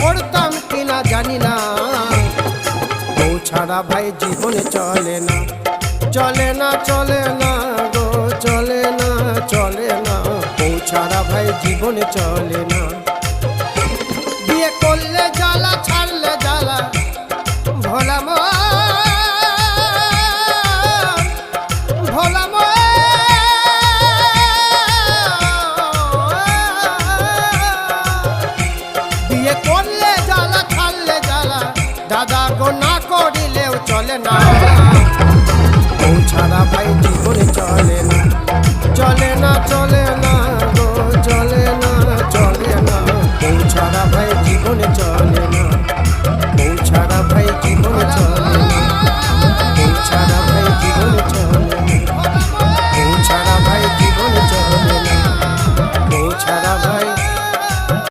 করতাম কিনা জানি না, বউ ছাড়া ভাই জীবনে চলে না, চলে না চলে না গো, চলে না চলে না, বউ ছাড়া ভাই জীবনে চলে না। বিয়ে করলে জ্বালা, ছাড়লে জ্বালা, ভোলা মন, ভোলা মন। বিয়ে করলে জ্বালা, ছাড়লে জ্বালা, দাদা গো না করিলেও চলে না, বউ ছাড়া ভাই জীবনে